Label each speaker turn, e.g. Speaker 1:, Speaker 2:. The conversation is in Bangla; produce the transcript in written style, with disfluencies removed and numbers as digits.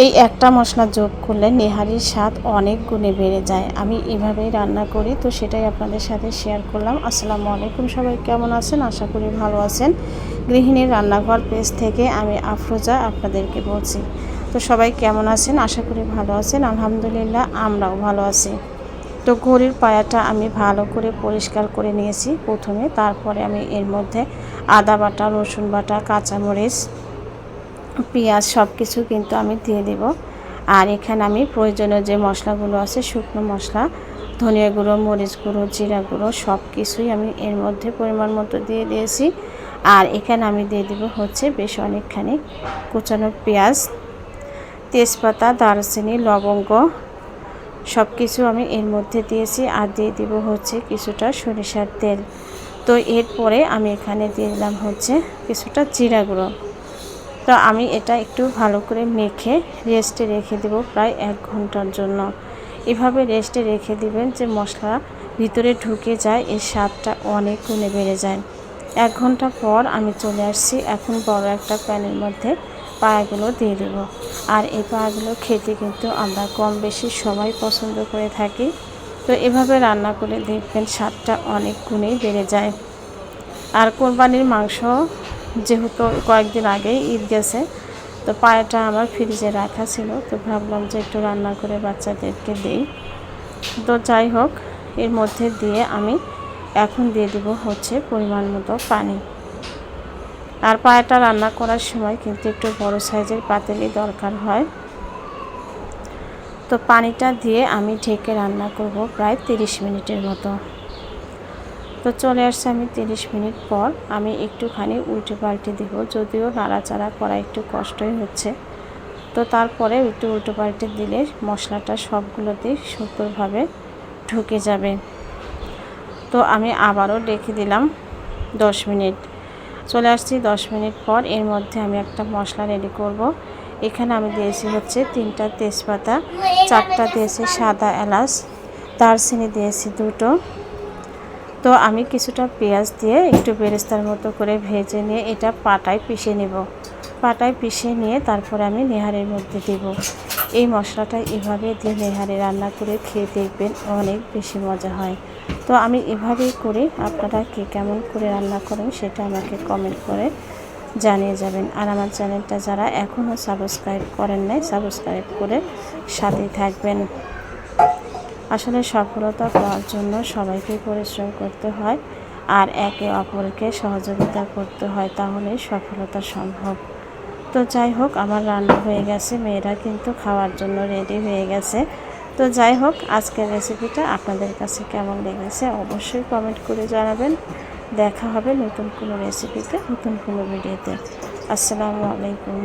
Speaker 1: এই একটা মশলা যোগ করলে নেহারির স্বাদ অনেক গুণে বেড়ে যায়। আমি এভাবেই রান্না করি, তো সেটাই আপনাদের সাথে শেয়ার করলাম। আসসালামু আলাইকুম, সবাই কেমন আছেন? আশা করি ভালো আছেন। গৃহিণীর রান্নাঘর পেজ থেকে আমি আফরোজা আপনাদেরকে বলছি। তো সবাই কেমন আছেন? আশা করি ভালো আছেন। আলহামদুলিল্লাহ আমরাও ভালো আছি। তো ঘড়ির পায়াটা আমি ভালো করে পরিষ্কার করে নিয়েছি প্রথমে, তারপরে আমি এর মধ্যে আদা বাটা, রসুন বাটা, কাঁচামরিচ, পেঁয়াজ সব কিছু কিন্তু আমি দিয়ে দেব। আর এখানে আমি প্রয়োজনীয় যে মশলাগুলো আছে, শুকনো মশলা, ধনিয়া গুঁড়ো, মরিচ গুঁড়ো, জিরা গুঁড়ো সব কিছুই আমি এর মধ্যে পরিমাণ মতো দিয়ে দিয়েছি। আর এখানে আমি দিয়ে দেব হচ্ছে বেশ অনেকখানি কুচানো পেঁয়াজ, তেজপাতা, দারচিনি, লবঙ্গ সব কিছু আমি এর মধ্যে দিয়েছি। আর দিয়ে দেব হচ্ছে কিছুটা সরিষার তেল। তো এরপরে আমি এখানে দিয়ে দিলাম হচ্ছে কিছুটা জিরা গুঁড়ো। তো আমি এটা একটু ভালো করে মেখে রেস্টে রেখে দেব প্রায় 1 ঘন্টার জন্য। এভাবে রেস্টে রেখে দিবেন যে মশলা ভিতরে ঢুকে যায়, এর স্বাদটা অনেক গুণে বেড়ে যায়। 1 ঘন্টা পর আমি চলে আসছি। এখন বড় একটা প্যানের মধ্যে পায়াগুলো দিয়ে দেব। আর এই পায়াগুলো খেতে কিন্তু আমরা কম বেশি সবাই পছন্দ করে থাকি। তো এভাবে রান্না করে দেখবেন স্বাদটা অনেক গুণেই বেড়ে যায়। আর কোরবানির মাংস যেহেতু কয়েকদিন আগেই ঈদ গেছে, তো পায়াটা আমার ফ্রিজে রাখা ছিল, তো ভাবলাম যে একটু রান্না করে বাচ্চাদেরকে দেই। তো যাই হোক, এর মধ্যে দিয়ে আমি এখন দিয়ে দেব হচ্ছে পরিমাণ মতো পানি। আর পায়াটা রান্না করার সময় কিন্তু একটু বড় সাইজের পাতিলি দরকার হয়। তো পানিটা দিয়ে আমি ঢেকে রান্না করব প্রায় 30 মিনিটের মতো। তো চলে আসছে আমি 30 মিনিট পর। আমি একটুখানি উল্টে পাল্টে দেব, যদিও নাড়াচাড়া করা একটু কষ্টই হচ্ছে। তো তারপরে একটু উল্টো পাল্টে দিলে মশলাটা সবগুলোতেই সুন্দরভাবে ঢুকে যাবে। তো আমি আবারও রেখে দিলাম 10 মিনিট। চলে আসছি 10 মিনিট পর। এর মধ্যে আমি একটা মশলা রেডি করব। এখানে আমি দিয়েছি হচ্ছে 3টা তেজপাতা, 4টা দিয়েছি সাদা এলাচ, দারচিনি দিয়েছি 2টো। তো আমি কিছুটা পেঁয়াজ দিয়ে একটু বেরেস্তার মতো করে ভেজে নিয়ে এটা পাটায় পিষে নেব। পাটায় পিষে নিয়ে তারপরে আমি নেহারির মধ্যে দেব। এই মশলাটা এভাবে দিয়ে নেহারি রান্না করে খেয়ে দেখবেন অনেক বেশি মজা হয়। তো আমি এভাবেই করি, আপনারা কে কেমন করে রান্না করেন সেটা আমাকে কমেন্ট করে জানিয়ে যাবেন। আর আমার চ্যানেলটা যারা এখনও সাবস্ক্রাইব করেন নাই, সাবস্ক্রাইব করে সাথেই থাকবেন। আসলে সফলতা পাওয়ার জন্য সবাইকে পরিশ্রম করতে হয় আর একে অপরকে সহযোগিতা করতে হয়, তাহলেই সফলতা সম্ভব। তো যাই হোক, আমার রান্না হয়ে গেছে, মেয়েরা কিন্তু খাওয়ার জন্য রেডি হয়ে গেছে। তো যাই হোক, আজকের রেসিপিটা আপনাদের কাছে কেমন লেগেছে অবশ্যই কমেন্ট করে জানাবেন। দেখা হবে নতুন কোনো রেসিপিতে, নতুন কোনো ভিডিওতে। আসসালামু আলাইকুম।